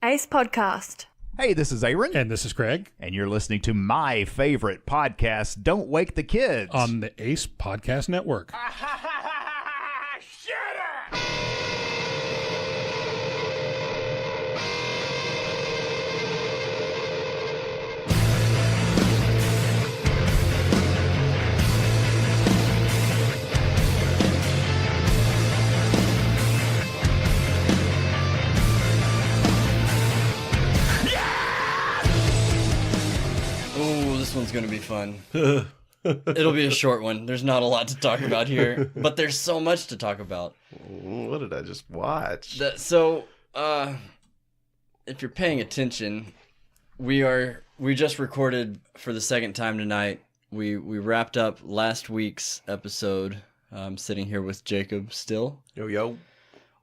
Ace Podcast. Hey, this is Aaron. And this is Craig. And you're listening to my favorite podcast, Don't Wake the Kids. On the Ace Podcast Network. This one's going to be fun. It'll be a short one. There's not a lot to talk about here, but there's so much to talk about. What did I just watch? If you're paying attention, we just recorded for the second time tonight. We wrapped up last week's episode. I'm sitting here with Jacob still. Yo.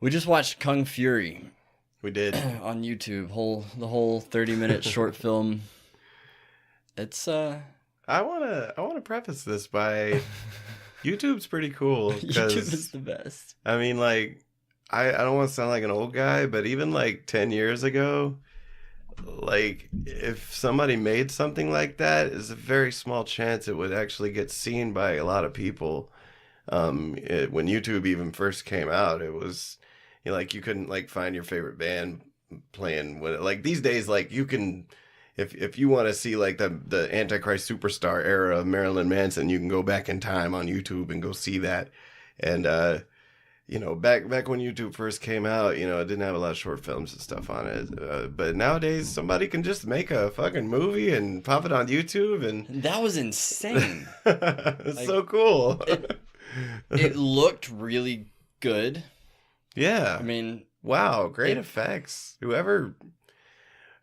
We just watched Kung Fury. We did. On YouTube. The whole 30-minute short film. It's I wanna preface this by YouTube's pretty cool. YouTube is the best. I mean, like, I don't want to sound like an old guy, but even like 10 years ago, like, if somebody made something like that, there's a very small chance it would actually get seen by a lot of people. When YouTube even first came out, it was, you know, like, you couldn't like find your favorite band playing with it. Like these days, like, you can. If you want to see like the Antichrist Superstar era of Marilyn Manson, you can go back in time on YouTube and go see that. And you know, back when YouTube first came out, you know, it didn't have a lot of short films and stuff on it. But nowadays, somebody can just make a fucking movie and pop it on YouTube, and that was insane. It's like, so cool. It looked really good. Yeah. I mean, wow, great effects.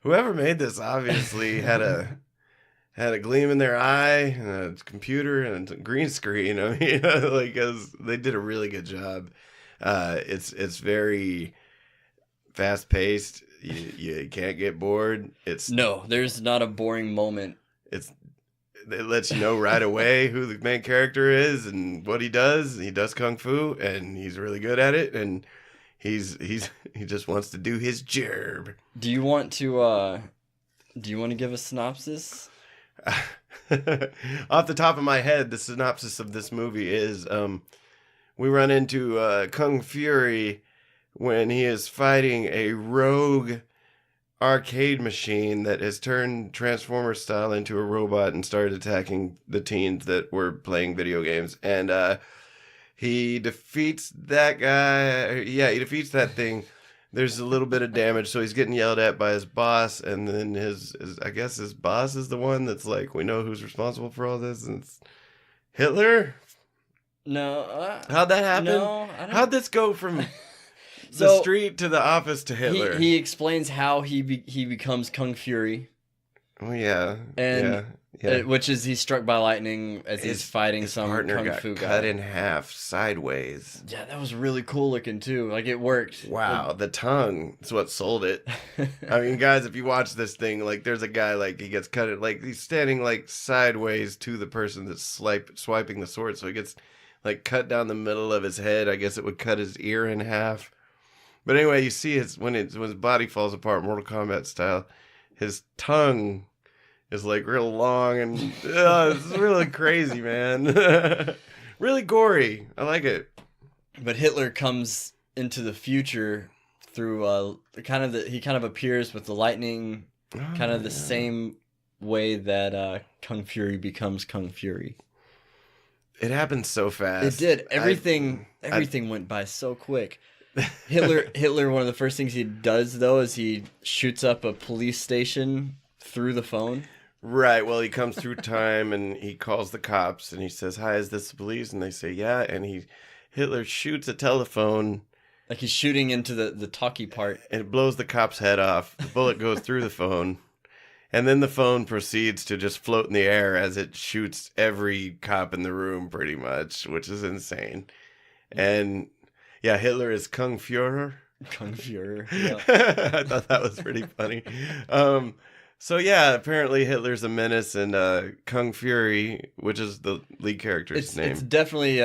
Whoever made this obviously had a gleam in their eye and a computer and a green screen. I mean, like, they did a really good job. It's very fast paced. You can't get bored. No, there's not a boring moment. It lets you know right away who the main character is and what he does. He does kung fu and he's really good at it, and he just wants to do his job. Do you want to give a synopsis? Off the top of my head, the synopsis of this movie is we run into Kung Fury when he is fighting a rogue arcade machine that has turned Transformer style into a robot and started attacking the teens that were playing video games. And he defeats that guy. Yeah, he defeats that thing. There's a little bit of damage, so he's getting yelled at by his boss, and then his I guess his boss is the one that's like, we know who's responsible for all this, and it's Hitler? No. How'd that happen? No, I don't... How'd this go from the street to the office to Hitler? He explains how he becomes Kung Fury. Oh, yeah. And yeah. Which is he's struck by lightning as he's fighting some partner Kung got Fu guy. cut in half sideways. Yeah, that was really cool looking too. Like, it worked. Wow, the tongue is what sold it. I mean, guys, if you watch this thing, like, there's a guy, like, he gets cut, like, he's standing, like, sideways to the person that's swiping the sword, so he gets, like, cut down the middle of his head. I guess it would cut his ear in half. But anyway, you see when his body falls apart, Mortal Kombat style, his tongue is like real long and it's really crazy, man. Really gory. I like it. But Hitler comes into the future through he kind of appears with the lightning, kind of the same way that Kung Fury becomes Kung Fury. It happened so fast. It did. Everything went by so quick. Hitler, one of the first things he does though is he shoots up a police station through the phone. Right. Well, he comes through time and he calls the cops and he says, "Hi, is this the police?" And they say, "Yeah." And Hitler shoots a telephone. Like he's shooting into the talkie part. And it blows the cop's head off. The bullet goes through the phone. And then the phone proceeds to just float in the air as it shoots every cop in the room pretty much, which is insane. And yeah, Hitler is Kung Führer. Kung Führer. Yeah. I thought that was pretty funny. So yeah, apparently Hitler's a menace, and Kung Fury, which is the lead character's name. It's definitely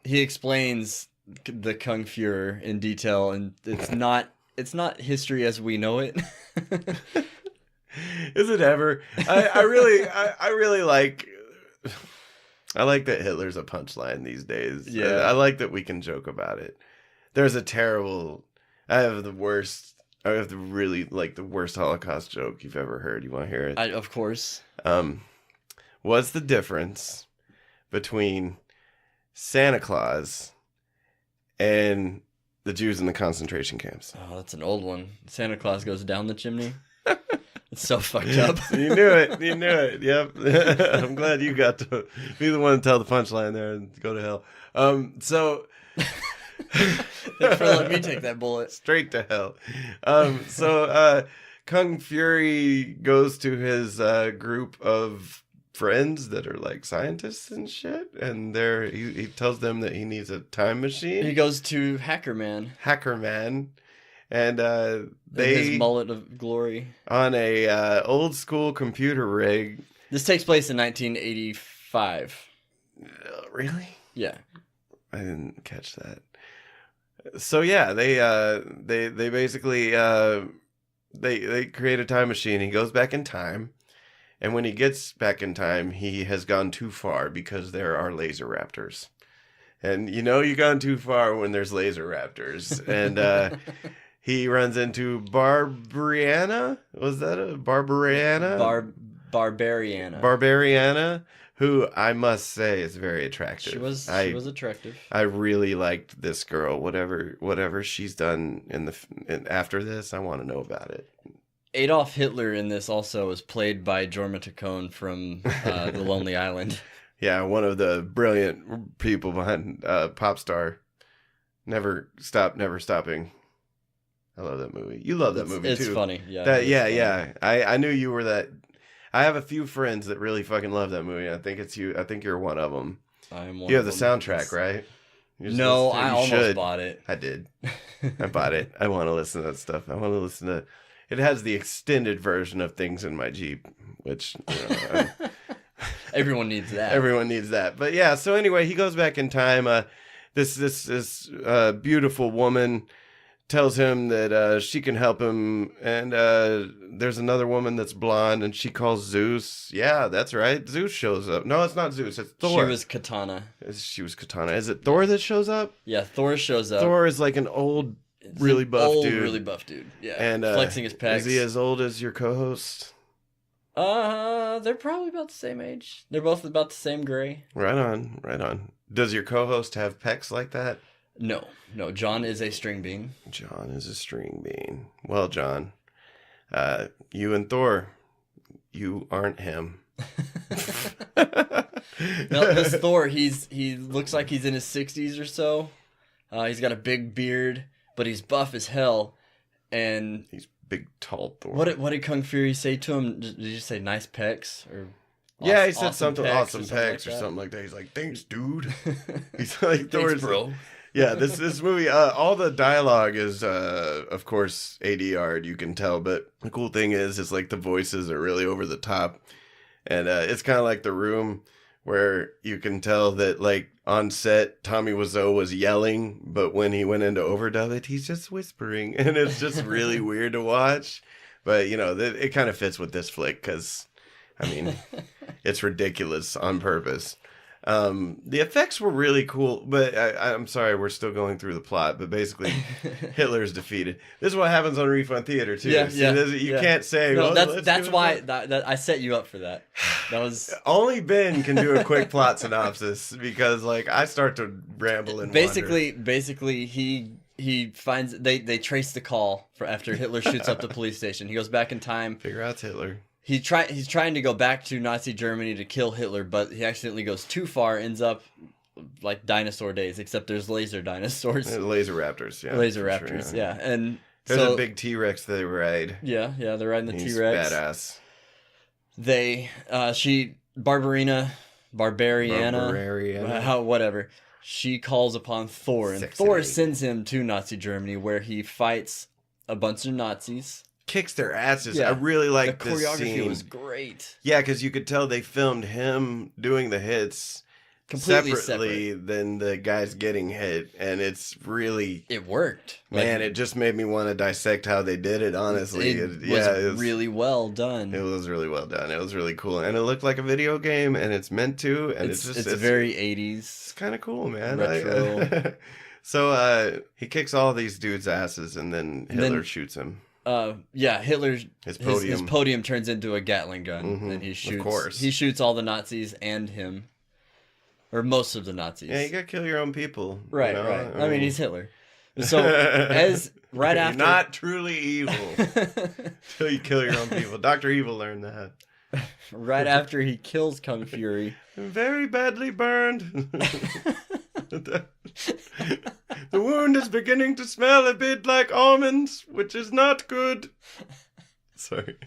he explains the Kung Führer in detail, and it's not it's not history as we know it. Is it ever? I really like. I like that Hitler's a punchline these days. Yeah. I like that we can joke about it. There's a terrible. I have the worst Holocaust joke you've ever heard. You want to hear it? Of course. What's the difference between Santa Claus and the Jews in the concentration camps? Oh, that's an old one. Santa Claus goes down the chimney. It's so fucked up. You knew it. You knew it. Yep. I'm glad you got to be the one to tell the punchline there and go to hell. So Thanks for letting me take that bullet. straight to hell. Kung Fury goes to his group of friends that are like scientists and shit, and he tells them that he needs a time machine. He goes to Hacker Man. And His mullet of glory. on a old school computer rig. This takes place in 1985. Really? Yeah. I didn't catch that. So yeah, they basically they create a time machine. He goes back in time, and when he gets back in time, he has gone too far because there are laser raptors. And you know you've gone too far when there's laser raptors. And he runs into Barbariana. Was that a Barbariana? Barbariana, who I must say is very attractive. She was attractive. I really liked this girl. Whatever she's done after this, I want to know about it. Adolf Hitler in this also was played by Jorma Taccone from The Lonely Island. Yeah, one of the brilliant people behind Pop Star. Never stopping. I love that movie. You love that movie too. It's funny. Yeah. Funny. I knew you were that. I have a few friends that really fucking love that movie. I think it's you. I think you're one of them. I am one. You have the of them. soundtrack, right? No, I almost bought it. I did. I bought it. I want to listen to that stuff. I want to listen to. It has the extended version of Things in My Jeep, which Everyone needs that. Everyone needs that. But yeah. So anyway, he goes back in time. This beautiful woman tells him that she can help him, and there's another woman that's blonde, and she calls Zeus. Yeah, that's right. Zeus shows up. No, it's not Zeus. It's Thor. She was Katana. She was Katana. Is it Thor that shows up? Yeah, Thor shows up. Thor is like an old, really buff dude. Yeah, and flexing his pecs. Is he as old as your co-host? They're probably about the same age. They're both about the same gray. Right on. Does your co-host have pecs like that? No. John is a string bean. Well, John, you and Thor, you aren't him. No, this Thor, he looks like he's in his 60s or so. He's got a big beard, but he's buff as hell. And he's big, tall Thor. What did Kung Fury say to him? Did you say nice pecs or? Yeah, he said something awesome pecs or something like that. He's like, thanks, dude. He's like, thanks, bro. Yeah, this movie, all the dialogue is, of course, ADR'd, you can tell. But the cool thing is like the voices are really over the top. And it's kind of like The Room, where you can tell that, like, on set, Tommy Wiseau was yelling, but when he went into overdub it, he's just whispering. And it's just really weird to watch. But, you know, it kind of fits with this flick because, I mean, it's ridiculous on purpose. The effects were really cool, but I'm sorry, we're still going through the plot, but basically Hitler's defeated. This is what happens on Refund Theater too. You can't say, no, that's why I set you up for that. That was only Ben can do a quick plot synopsis because like I start to ramble and basically he finds they trace the call for after Hitler shoots up the police station. He goes back in time. Figure out Hitler. He's trying to go back to Nazi Germany to kill Hitler, but he accidentally goes too far, ends up like dinosaur days, except there's laser dinosaurs. Laser raptors, yeah. Laser raptors, yeah. And there's a big T-Rex they ride. Yeah, they're riding the He's T-Rex. Badass. Barbariana, whatever. She calls upon Thor, and Thor sends him to Nazi Germany, where he fights a bunch of Nazis. Kicks their asses. Yeah. I really like this scene. The choreography was great. Yeah, because you could tell they filmed him doing the hits completely separately separate. than the guys getting hit, and it's really It worked. man. It just made me want to dissect how they did it. Honestly, it was really well done. It was really well done. It was really cool, and it looked like a video game, and it's meant to. And it's very 80s. It's kind of cool, man. Retro. So he kicks all these dudes' asses, and then Hitler shoots him. Hitler's his podium turns into a Gatling gun, and he shoots. Of course, he shoots all the Nazis and him, or most of the Nazis. Yeah, you gotta kill your own people. Right, you know? right. I mean, he's Hitler. So after, you're not truly evil until you kill your own people. Dr. Evil learned that. Right after he kills Kung Fury, very badly burned. The wound is beginning to smell a bit like almonds, which is not good. Sorry.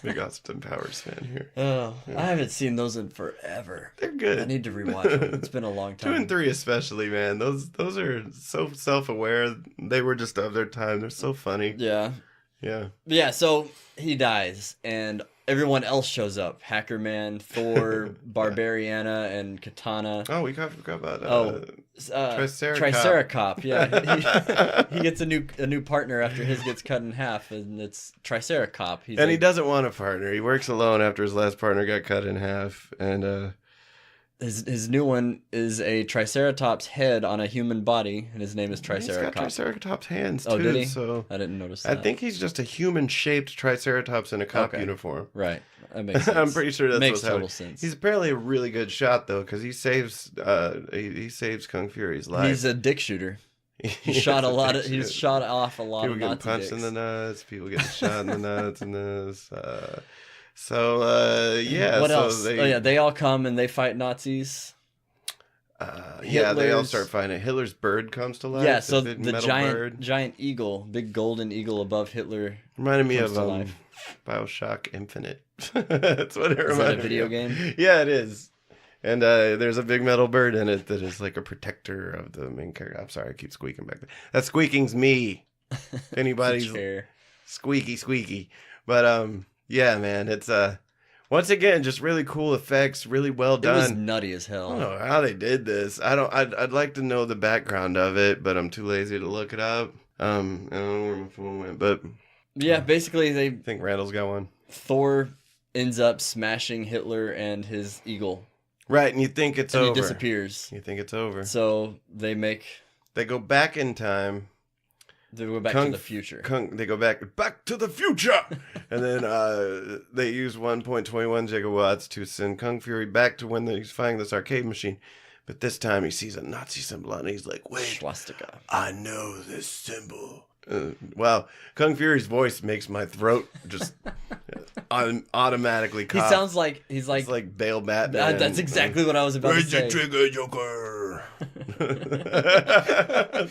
Big Austin Powers fan here. Oh, yeah. I haven't seen those in forever. They're good. I need to rewatch them. It's been a long time. 2 and 3 especially, man. Those are so self-aware. They were just of their time. They're so funny. Yeah. Yeah. Yeah, so he dies, and everyone else shows up. Hacker Man, Thor, Barbariana, and Katana. Oh, we forgot about Triceracop. Yeah, he gets a new partner after his gets cut in half, and it's Triceracop. He doesn't want a partner. He works alone after his last partner got cut in half, and his new one is a Triceratops head on a human body, and his name is Triceracop. He's got Triceratops hands too. Oh, did he? So I didn't notice that. I think he's just a human-shaped Triceratops in a cop uniform. Right. That makes sense. I'm pretty sure that's makes what's total happening. sense. He's apparently a really good shot though, because he saves Kung Fury's life. He's a dick shooter. He's shot off a lot people of getting Nazi punched dicks. in the nuts. People getting shot in the nuts and this. What else? They all come and they fight Nazis. They all start fighting. Hitler's bird comes to life. Yeah, so the bird. giant eagle, big golden eagle above Hitler. Reminded me of BioShock Infinite. That's what it reminded me of. Is that a video game? Yeah, it is. And there's a big metal bird in it that is like a protector of the main character. I'm sorry, I keep squeaking back there. That squeaking's me. Anybody's squeaky. But yeah, man, it's once again just really cool effects, really well done. It was nutty as hell. I don't know how they did this. I'd like to know the background of it, but I'm too lazy to look it up. I don't know where my phone went, but yeah, basically I think Randall's got one. Thor ends up smashing Hitler and his eagle. Right, and you think it's over. He disappears. You think it's over. So they go back in time. They go back to the future. They go back to the future, and then they use 1.21 gigawatts to send Kung Fury back to when he's fighting this arcade machine. But this time he sees a Nazi symbol and he's like, "Wait, swastika! I know this symbol." Wow, Kung Fury's voice makes my throat just automatically cough. He sounds like he's like Bale Batman. That's exactly what I was about to say. Where's the trigger, Joker?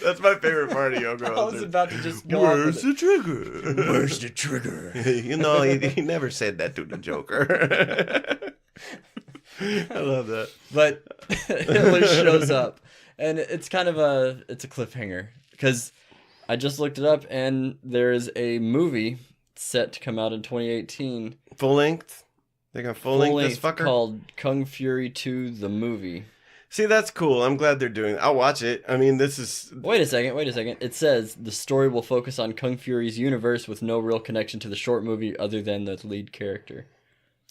That's my favorite part of Yoga. I was about to just go. Where's the trigger? Where's the trigger? You know, he never said that to the Joker. I love that. But Hitler shows up, and it's kind of a cliffhanger because I just looked it up, and there is a movie set to come out in 2018. Full length? They got full length this fucker? Called Kung Fury 2 the movie. See, that's cool. I'm glad they're doing it. I'll watch it. I mean, this is... Wait a second. It says the story will focus on Kung Fury's universe with no real connection to the short movie other than the lead character.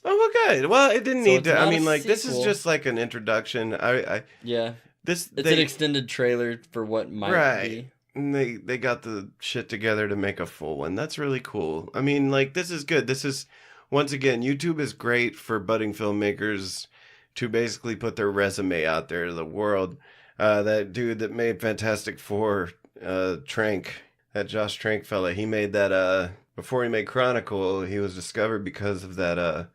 Oh, okay. Well, it didn't need to. I mean, like, sequel. this is just like an introduction. Yeah. It's an extended trailer for what might be. And they got the shit together to make a full one. That's really cool. I mean, like, this is good. This is, once again, YouTube is great for budding filmmakers to basically put their resume out there to the world. That dude that made Fantastic Four, Trank, that Josh Trank fella, he made that, before he made Chronicle, he was discovered because of that,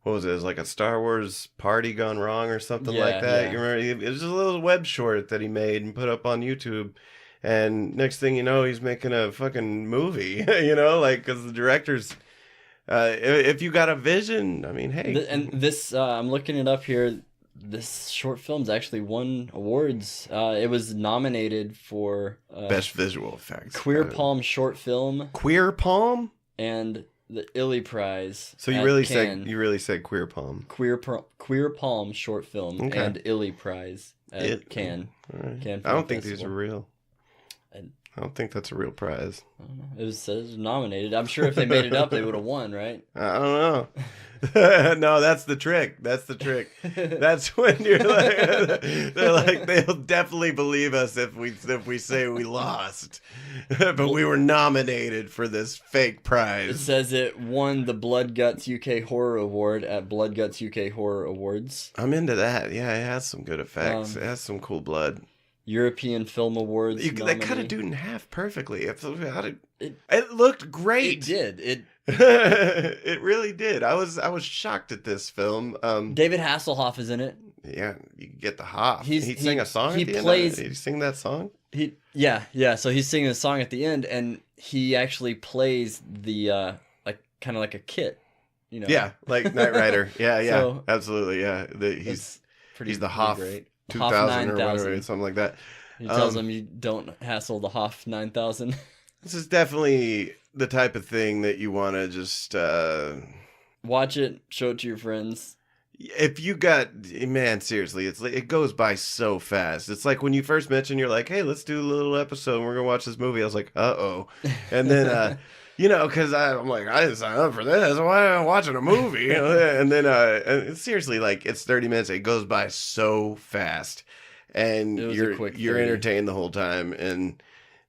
what was it? It was like a Star Wars party gone wrong or something like that. Yeah. You remember? It was just a little web short that he made and put up on YouTube. And next thing you know, he's making a fucking movie, you know, like, because the director's, if you got a vision, I mean, hey. And this, I'm looking it up here, this short film's actually won awards. It was nominated for... Best Visual Effects. Queer Palm Short Film. Queer Palm? And the Illy Prize. So you at really Cannes. said Queer Palm. Queer Palm short film and Illy Prize at Cannes. All right. Cannes I don't Film think these are Festival. real. And- I don't think that's a real prize. I don't know. It says nominated. I'm sure if they made it up, they would have won, right? I don't know. No, that's the trick. That's the trick. That's when you're like, they're like, they'll definitely believe us if we say we lost, but we were nominated for this fake It prize. says it won the Blood Guts UK Horror Award at Blood Guts UK Horror Awards. I'm into that. Yeah, it has some good effects. It has some cool blood. European Film Awards. They cut a nominee. dude in half perfectly. It It looked great. did. It. It really did. I was shocked at this film. David Hasselhoff is in it. Yeah, you get the Hoff. He sang a song. he at the plays- End? Did he sing that song? Yeah. So he's singing a song at the end, and he actually plays the kind of like a kit, you know. Yeah, like Knight Rider. Yeah, So- absolutely. Yeah, It's he's the Hoff great. 2000 or 9000. whatever, something like that. He tells him you don't hassle the Hoff 9000. This is definitely the type of thing that you want to just. Watch it, show it to your friends. If you got, man, seriously, it goes by so fast. It's like when you first mentioned, you're like, hey, let's do a little episode and we're gonna watch this movie. I was like, uh-oh. And then you know, because I'm like, I didn't sign up for this, why am I watching a movie? And then and seriously, like, it's 30 minutes. It goes by so fast, and It was a quick you're 30. entertained the whole time. And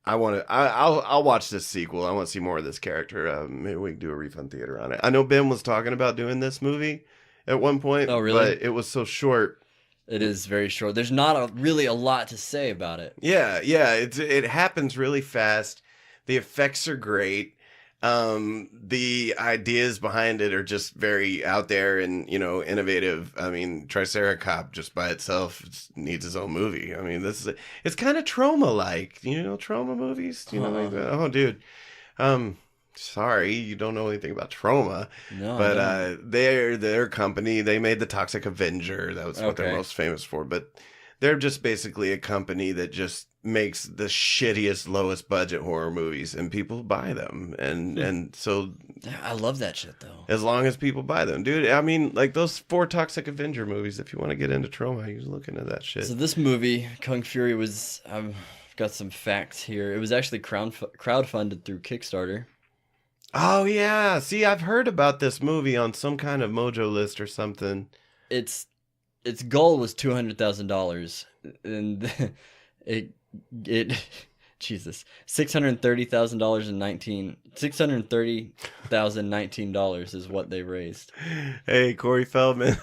I'll watch this sequel. I want to see more of this character. Maybe we can do a Refund Theater on it. I know Ben was talking about doing this movie at one point. Oh, really? But it was so short. It is very short. There's not really a lot to say about it. Yeah. It happens really fast. The effects are great. The ideas behind it are just very out there and, you know, innovative. I mean, Triceracop just by itself needs its own movie. I mean, it's kind of Troma-like, you know, Troma movies, you know, like that. Oh, dude. Sorry, you don't know anything about Troma, No, I but don't. their company, they made the Toxic Avenger. That was what they're Okay. most famous for. But they're just basically a company that just makes the shittiest, lowest budget horror movies, and people buy them. And so I love that shit though. as long as people buy them, dude. I mean, like those 4 Toxic Avenger movies. If you want to get into Troma, you can look into that shit. So this movie, Kung Fury, was I've got some facts here. It was actually crowdfunded through Kickstarter. Oh yeah, see, I've heard about this movie on some kind of Mojo list or something. Its goal was $200,000, and it Jesus, $630,019 is what they raised. Hey, Corey Feldman.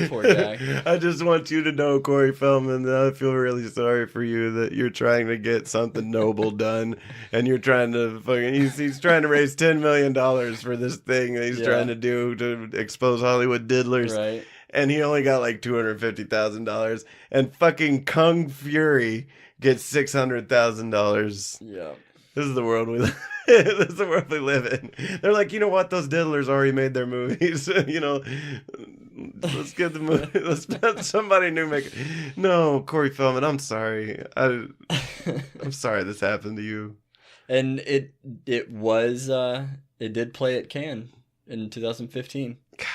Poor guy. I just want you to know, Corey Feldman, that I feel really sorry for you that you're trying to get something noble done, and you're trying to he's trying to raise $10 million for this thing that he's trying to do to expose Hollywood diddlers. Right. And he only got like $250,000, and fucking Kung Fury gets $600,000. Yeah. This is the world we live. This is the world we live in. They're like, you know what? Those diddlers already made their movies. You know, let's get the movie. Let's let somebody new make it. No, Corey Feldman, I'm sorry. I'm sorry this happened to you. And it did play at Cannes in 2015. God,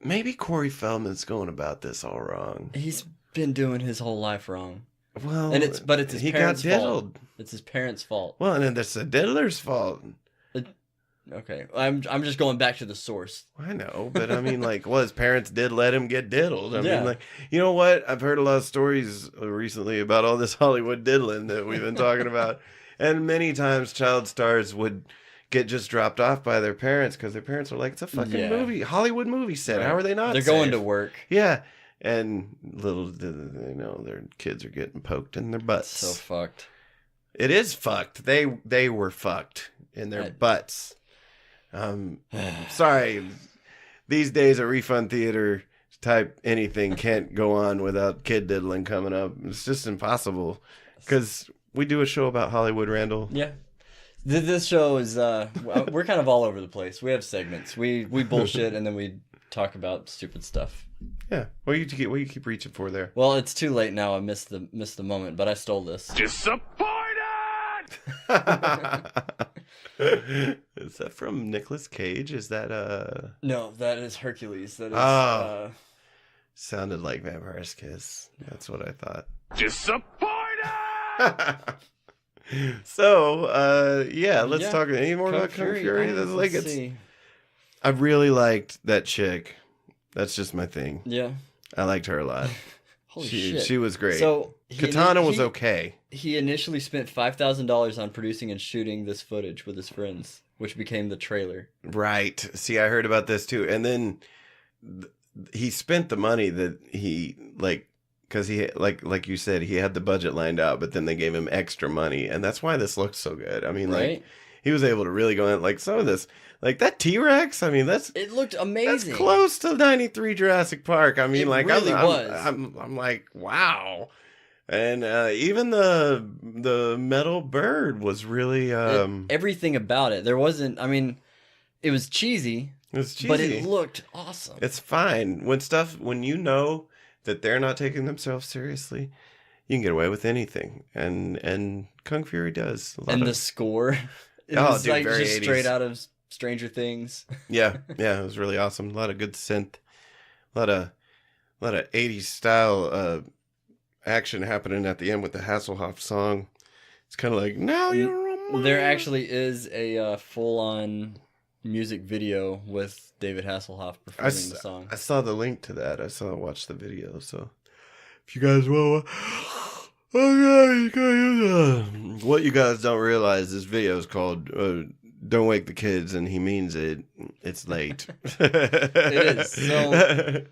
maybe Corey Feldman's going about this all wrong. He's been doing his whole life wrong. Well, And it's his he parents' got diddled. fault. It's his parents' fault. Well, and then it's the diddler's fault. Okay, I'm just going back to the source. I know, but I mean, like, well, his parents did let him get diddled. I Yeah. mean, like, you know what? I've heard a lot of stories recently about all this Hollywood diddling that we've been talking about. And many times child stars would get just dropped off by their parents because their parents are like, it's a fucking movie, Hollywood movie set. Right. How are they not They're safe? going to work. Yeah. And little did they know their kids are getting poked in their butts. So fucked. It is fucked. They were fucked in their butts. Sorry. These days a Refund Theater type anything can't go on without kid diddling coming up. It's just impossible. Because we do a show about Hollywood, Randall. Yeah. This show is we're kind of all over the place. We have segments. We bullshit and then we talk about stupid stuff. Yeah. What do you keep reaching for there? Well, it's too late now. I missed the moment, but I stole this. Disappointed! Is that from Nicolas Cage? Is that No, that is Hercules. That is. Oh. Sounded like Vampire's Kiss. That's what I thought. Disappointed! So, let's talk any more Kung about Kung Fury. Fury. That's like Let's it's. see. I really liked that chick. That's just my thing. Yeah. I liked her a lot. Holy shit. She was great. So Katana was okay. He initially spent $5,000 on producing and shooting this footage with his friends, which became the trailer. Right. See, I heard about this too. And then he spent the money that he because he like you said, he had the budget lined out, but then they gave him extra money, and that's why this looks so good. I mean, Right? like he was able to really go in like some of this, like that T-Rex. I mean, It looked amazing. that's close to 93 Jurassic Park. I mean, It like really was. I'm like, wow. And even the metal bird was really everything about it. There wasn't. I mean, it was cheesy, it's cheesy. but it looked awesome. It's fine when you know that they're not taking themselves seriously, you can get away with anything, and Kung Fury does. And the score, it was dude, like very just 80s. straight out of Stranger Things. yeah, it was really awesome. A lot of good synth, a lot of 80s style action happening at the end with the Hasselhoff song. It's kind of like now you're a There man. actually is a full-on music video with David Hasselhoff performing the song. I saw the link to that. Watched the video. So if you guys will, what you guys don't realize, this video is called "Don't Wake the Kids," and he means it. It's late. It is. So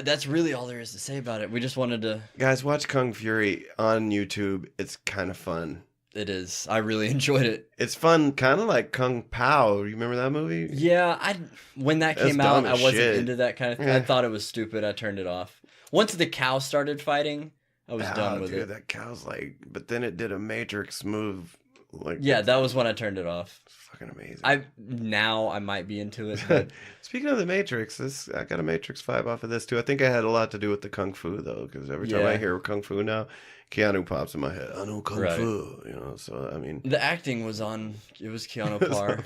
that's really all there is to say about it. We just wanted to. Guys, watch Kung Fury on YouTube. It's kind of fun. It is. I really enjoyed it. It's fun, kind of like Kung Pao. You remember that movie? Yeah, when that That's came out, dumb I as wasn't shit. into that kind of thing. Yeah. I thought it was stupid. I turned it off. Once the cow started fighting, I was done with dude, it. that cow's like, but then it did a Matrix move. Like, Yeah, that was when I turned it off. it's fucking amazing. Now I might be into it, but Speaking of the Matrix, I got a Matrix 5 off of this too. I think I had a lot to do with the Kung Fu though, because every time Yeah. I hear Kung Fu now, Keanu pops in my head. I know Kung Right. Fu, So I mean, the acting was on. It was Keanu Parr.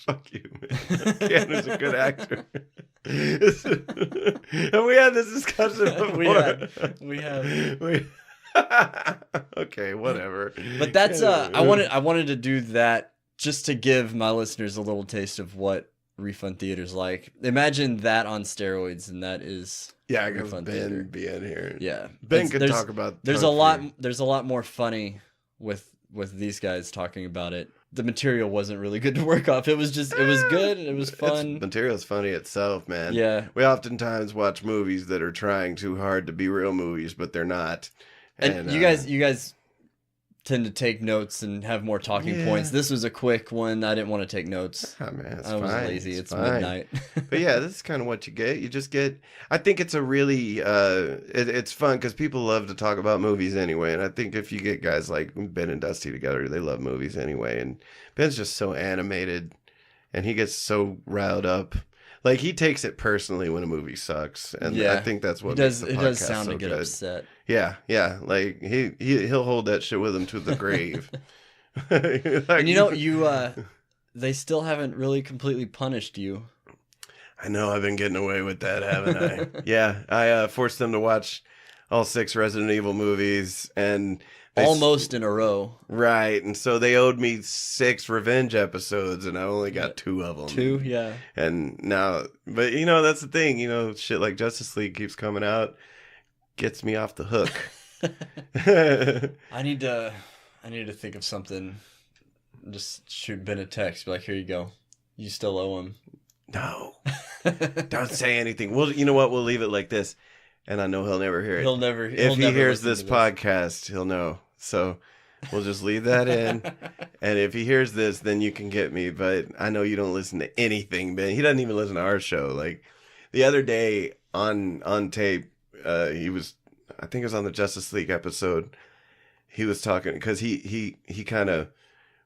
fuck you, man. Keanu's a good actor. And we had this discussion before. We have. Okay, whatever. But that's I wanted to do that just to give my listeners a little taste of what Refund Theater's like. Imagine that on steroids, and that is Yeah, I guess Refund Ben Theater. be in here. Yeah, Ben could talk about. There's Kung a lot. Fu. There's a lot more funny with these guys talking about it. The material wasn't really good to work off. It was just. It was good. It was fun. Material's funny itself, man. Yeah. We oftentimes watch movies that are trying too hard to be real movies, but they're not. And you guys tend to take notes and have more talking points. This was a quick one. I didn't want to take notes. Oh, man, it's I was fine. lazy. It's fine. midnight. But yeah, this is kind of what you get. You just get. I think it's a really. It's fun because people love to talk about movies anyway, and I think if you get guys like Ben and Dusty together, they love movies anyway. And Ben's just so animated, and he gets so riled up. Like he takes it personally when a movie sucks, and Yeah. I think that's what It does. makes It the does podcast sound so to get good. upset. Yeah. Like he'll hold that shit with him to the grave. Like, And they still haven't really completely punished you. I know I've been getting away with that, haven't I? Yeah, I forced them to watch all 6 Resident Evil movies, and Almost in a row. right, and so they owed me 6 revenge episodes, and I only got 2 of them. 2, yeah. And now, but that's the thing, shit like Justice League keeps coming out, gets me off the hook. I need to think of something. Just shoot Ben a text. Be like, here you go. You still owe him. No, don't say anything. Well, you know what? We'll leave it like this, and I know he'll never hear it. If he hears this podcast, he'll know. So we'll just leave that in. And if he hears this, then you can get me. But I know you don't listen to anything, Ben. He doesn't even listen to our show. Like the other day on tape, he was, I think it was on the Justice League episode. He was talking because he kind of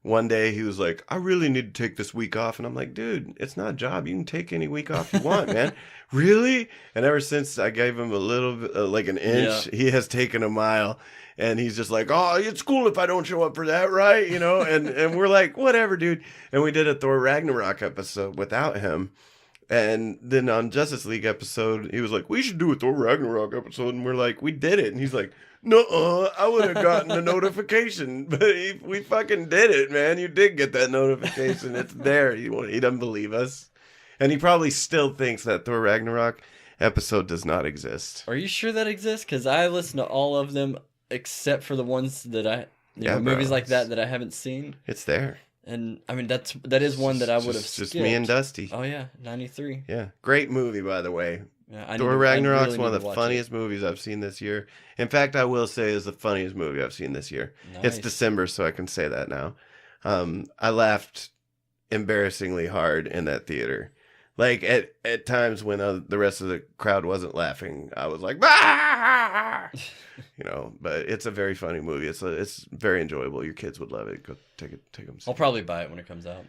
one day he was like, I really need to take this week off. And I'm like, dude, it's not a job. You can take any week off you want, man. Really? And ever since I gave him a little bit, like an inch, he has taken a mile. And he's just like, oh, it's cool if I don't show up for that, right? You know, and we're like, whatever, dude. And we did a Thor Ragnarok episode without him. And then on Justice League episode, he was like, we should do a Thor Ragnarok episode. And we're like, we did it. And he's like, no, I would have gotten a notification. But we fucking did it, man. You did get that notification. It's there. He doesn't believe us. And he probably still thinks that Thor Ragnarok episode does not exist. Are you sure that exists? Because I listen to all of them except for the ones that movies like that I haven't seen. It's there. And I mean, that is one that I would have skipped. Just me and Dusty. Oh yeah, 93. Yeah, great movie, by the way. Yeah, Thor Ragnarok's one of the funniest movies I've seen this year. In fact, I will say is the funniest movie I've seen this year. Nice. It's December, so I can say that now. I laughed embarrassingly hard in that theater. Like at times when the rest of the crowd wasn't laughing, I was like, bah! You know. But it's a very funny movie. It's very enjoyable. Your kids would love it. Go take them. I'll probably buy it when it comes out.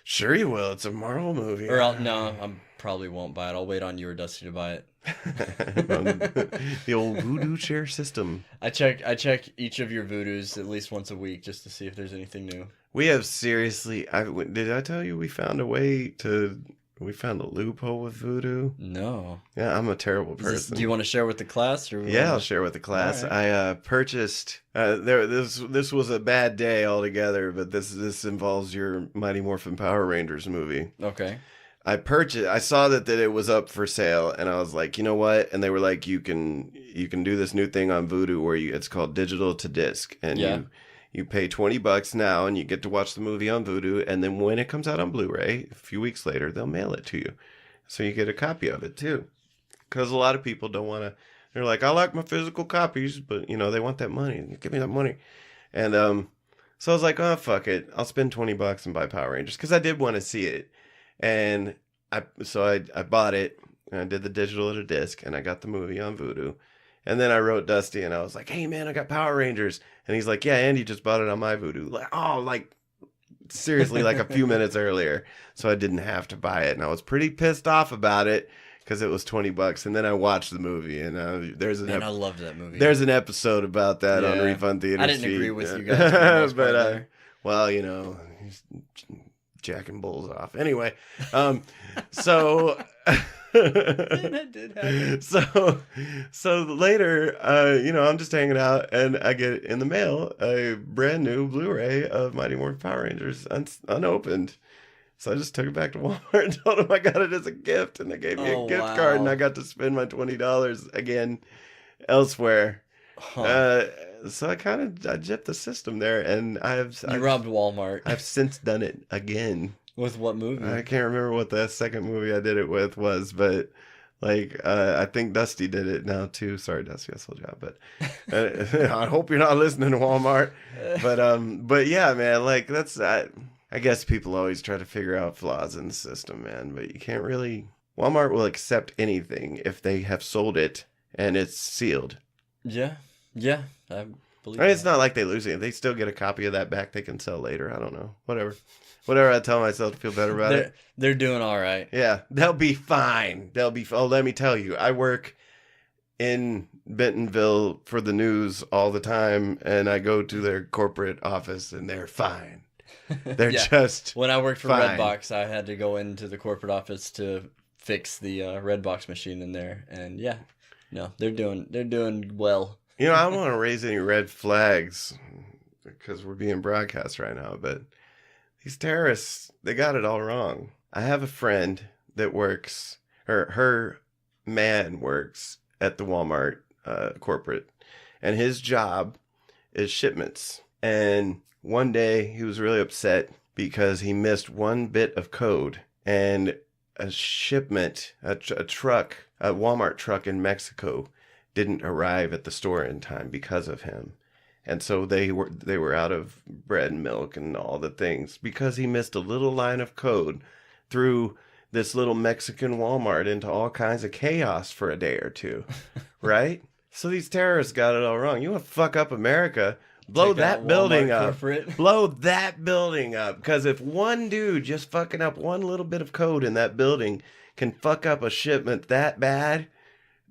Sure you will. It's a Marvel movie. Or I probably won't buy it. I'll wait on you or Dusty to buy it. The old voodoo chair system. I check each of your voodoos at least once a week just to see if there's anything new. We have seriously. Did I tell you we found a loophole with voodoo? No. Yeah, I'm a terrible person. Do you want to share with the class? Or yeah, I'll share with the class. Right. I purchased. This was a bad day altogether, but this involves your Mighty Morphin Power Rangers movie. Okay. I saw that it was up for sale, and I was like, you know what? And they were like, you can do this new thing on Vudu where it's called digital to disc, and you pay $20 now, and you get to watch the movie on Vudu, and then when it comes out on Blu-ray, a few weeks later, they'll mail it to you, so you get a copy of it too. Because a lot of people don't want to. They're like, I like my physical copies, but they want that money. Give me that money, and so I was like, oh fuck it, I'll spend $20 and buy Power Rangers because I did want to see it. And I bought it, and I did the digital to disc, and I got the movie on Vudu. And then I wrote Dusty, and I was like, hey, man, I got Power Rangers. And he's like, yeah, Andy just bought it on my Vudu. Like, seriously, like a few minutes earlier. So I didn't have to buy it. And I was pretty pissed off about it because it was $20. And then I watched the movie, and I loved that movie. There's an episode about that on Refund Theater. I didn't agree with you guys. But, well, he's jacking bulls off. Anyway, so that did happen. So later, I'm just hanging out, and I get in the mail a brand new Blu-ray of Mighty Morphin Power Rangers unopened. So I just took it back to Walmart and told them I got it as a gift, and they gave me a gift card, and I got to spend my $20 again elsewhere. Huh. So I gypped the system there, and You robbed Walmart. I've since done it again. With what movie? I can't remember what the second movie I did it with was, but I think Dusty did it now too. Sorry, Dusty, I sold you out, but I hope you're not listening to Walmart. But yeah, man, I guess people always try to figure out flaws in the system, man, but you can't really. Walmart will accept anything if they have sold it and it's sealed. Yeah, I believe. It's not like they lose it. They still get a copy of that back they can sell later. I don't know. Whatever I tell myself to feel better about it. They're doing all right. Yeah, they'll be fine. Oh, let me tell you, I work in Bentonville for the news all the time, and I go to their corporate office, and they're fine. They're just When I worked for fine. Redbox, I had to go into the corporate office to fix the Redbox machine in there, and they're doing well. I don't want to raise any red flags because we're being broadcast right now, but these terrorists, they got it all wrong. I have a friend that works, or her man works at the Walmart corporate, and his job is shipments. And one day he was really upset because he missed one bit of code, and a shipment, a Walmart truck in Mexico didn't arrive at the store in time because of him. And so they were out of bread and milk and all the things because he missed a little line of code through this little Mexican Walmart into all kinds of chaos for a day or two, right? So these terrorists got it all wrong. You want to fuck up America? blow Take that out building Walmart up. corporate. Blow that building up. Because if one dude just fucking up one little bit of code in that building can fuck up a shipment that bad,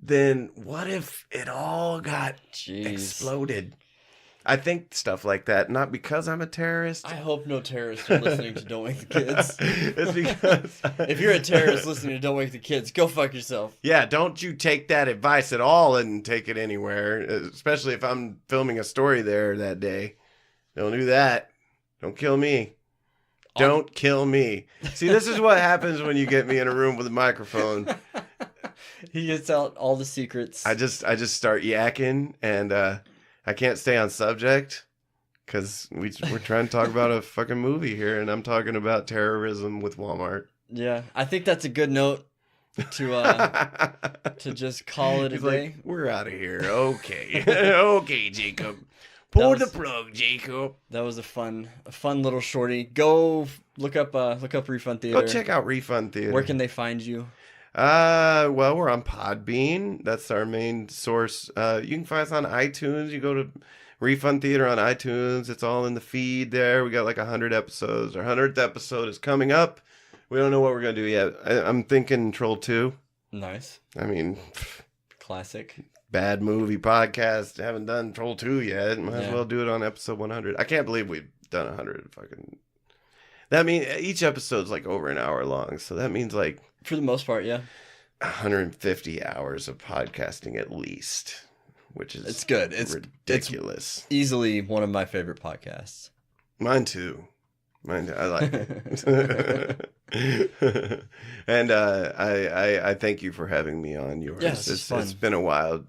then what if it all got Jeez. exploded? I think stuff like that, not because I'm a terrorist. I hope no terrorists are listening to Don't Wake the Kids. It's because... If you're a terrorist listening to Don't Wake the Kids, go fuck yourself. Yeah, don't you take that advice at all and take it anywhere, especially if I'm filming a story there that day. Don't do that. Don't kill me. Don't kill me. See, this is what happens when you get me in a room with a microphone. He gets out all the secrets. I just start yakking, and I can't stay on subject because we're trying to talk about a fucking movie here, and I'm talking about terrorism with Walmart. Yeah, I think that's a good note to just call it a He's day. like, we're out of here. Okay. Okay, Jacob. Pull the plug, Jacob. That was a fun little shorty. Go look up Refund Theater. Go check out Refund Theater. Where can they find you? Well, we're on Podbean. That's our main source. You can find us on iTunes. You go to Refund Theater on iTunes. It's all in the feed there. We got like 100 episodes. Our 100th episode is coming up. We don't know what we're going to do yet. I'm thinking Troll 2. Nice. I mean, Classic. bad movie podcast. Haven't done Troll 2 yet. Might as Yeah. well do it on episode 100. I can't believe we've done 100 fucking... That means each episode's like over an hour long. So that means like... For the most part, yeah. 150 hours of podcasting at least, which is It's good. It's ridiculous. easily one of my favorite podcasts. Mine too. I like it. And I thank you for having me on yours. Yeah, this is fun. It's been a while.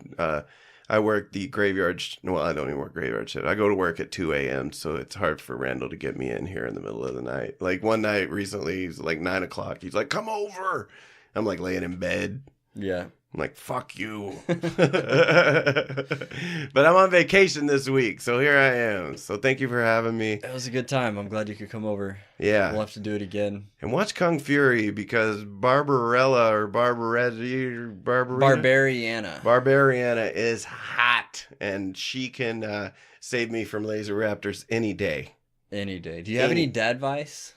I work the graveyard. Well, I don't even work graveyard shift. I go to work at 2 a.m. So it's hard for Randall to get me in here in the middle of the night. Like one night recently, he's like 9 o'clock. He's like, "Come over." I'm like laying in bed. Yeah. I'm like, "Fuck you." But I'm on vacation this week, so here I am. So thank you for having me. It was a good time. I'm glad you could come over. Yeah. We'll have to do it again. And watch Kung Fury because Barbarella or Barbariana is hot, and she can save me from laser raptors any day. Any day. Do you have any dad advice?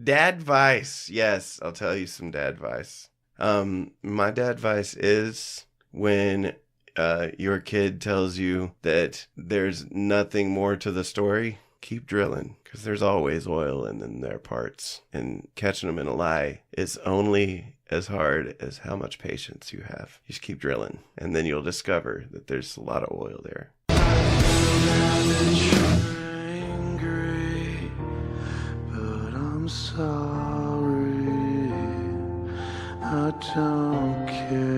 Dad advice. Yes, I'll tell you some dad advice. My dad advice is when your kid tells you that there's nothing more to the story, keep drilling, because there's always oil in their parts, and catching them in a lie is only as hard as how much patience you have. You just keep drilling, and then you'll discover that there's a lot of oil there. Angry, but I'm sorry. I don't care.